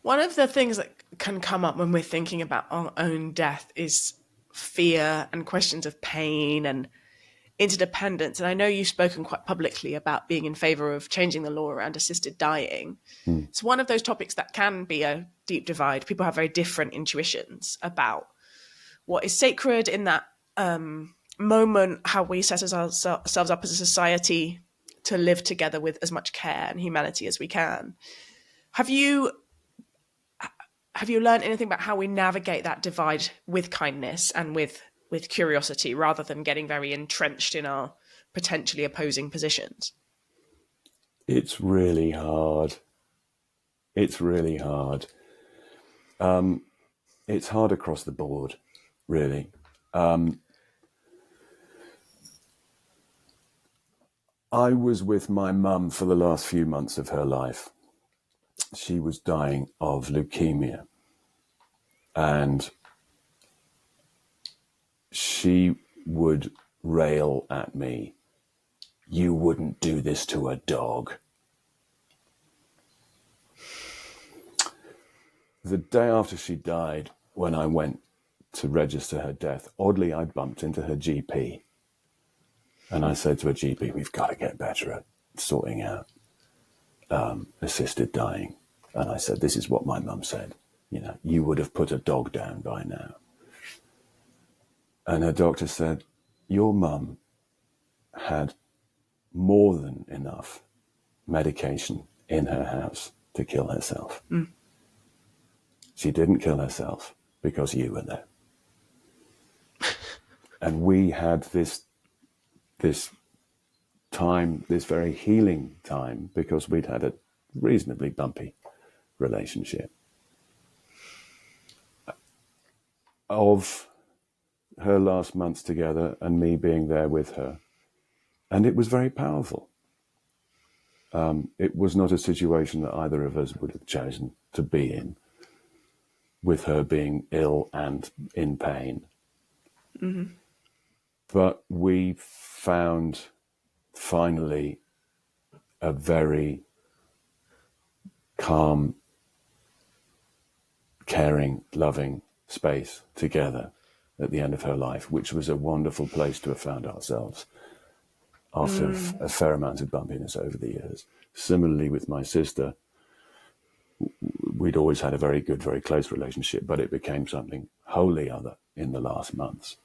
One of the things that can come up when we're thinking about our own death is fear and questions of pain and interdependence. And I know you've spoken quite publicly about being in favor of changing the law around assisted dying. It's one of those topics that can be a deep divide. People have very different intuitions about what is sacred in that moment, how we set ourselves up as a society to live together with as much care and humanity as we can. Have you learned anything about how we navigate that divide with kindness and with curiosity, rather than getting very entrenched in our potentially opposing positions? It's really hard. It's really hard. It's hard across the board, really. I was with my mum for the last few months of her life. She was dying of leukemia. And she would rail at me, "You wouldn't do this to a dog." The day after she died, when I went to register her death, oddly, I bumped into her GP. And I said to her GP, "We've got to get better at sorting out assisted dying." And I said, "This is what my mum said. You would have put a dog down by now." And her doctor said, "Your mum had more than enough medication in her house to kill herself. She didn't kill herself because you were there." And we had this time, this very healing time, because we'd had a reasonably bumpy relationship. Of her last months together and me being there with her. And it was very powerful. It was not a situation that either of us would have chosen to be in, with her being ill and in pain. Mm-hmm. But we found finally a very calm, caring, loving space together at the end of her life, which was a wonderful place to have found ourselves after a fair amount of bumpiness over the years. Similarly with my sister, we'd always had a very good, very close relationship, but it became something wholly other in the last months.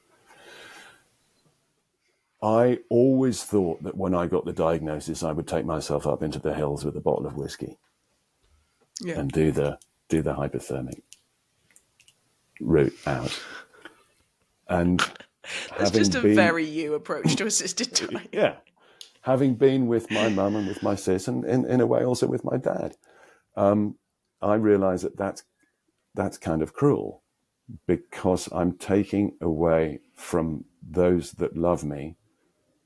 I always thought that when I got the diagnosis, I would take myself up into the hills with a bottle of whiskey and do the hypothermic route out. And that's just a very you approach to assisted dying. Yeah. Having been with my mum and with my sis, and in a way also with my dad, I realise that that's kind of cruel, because I'm taking away from those that love me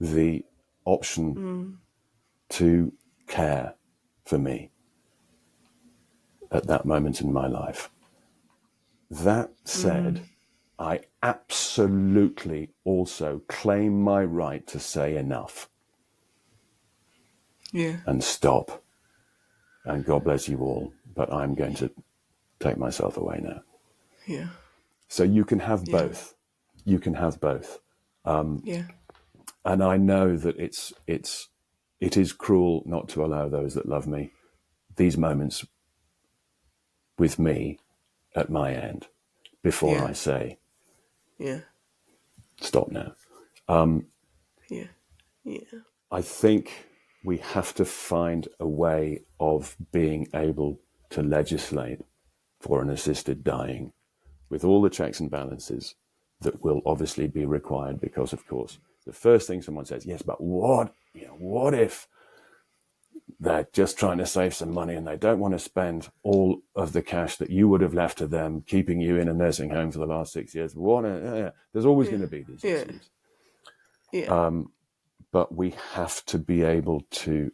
the option to care for me at that moment in my life. That said, I absolutely also claim my right to say enough. Yeah. And stop. And God bless you all, but I'm going to take myself away now. Yeah. So you can have both. You can have both. Yeah. And I know that it is cruel not to allow those that love me these moments with me at my end before I say, stop now. I think we have to find a way of being able to legislate for an assisted dying with all the checks and balances that will obviously be required, because, of course, the first thing someone says, yes, but what if they're just trying to save some money and they don't want to spend all of the cash that you would have left to them, keeping you in a nursing home for the last 6 years? There's always going to be these issues. But we have to be able to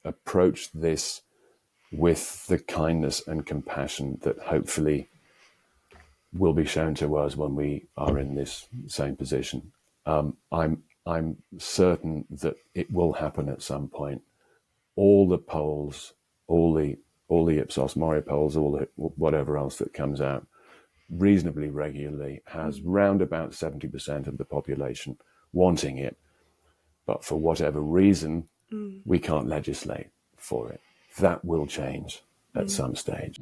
approach this with the kindness and compassion that hopefully will be shown to us when we are in this same position. I'm certain that it will happen at some point. All the polls, all all the Ipsos Mori polls, all the whatever else that comes out reasonably regularly, has round about 70% of the population wanting it. But for whatever reason, we can't legislate for it. That will change at some stage.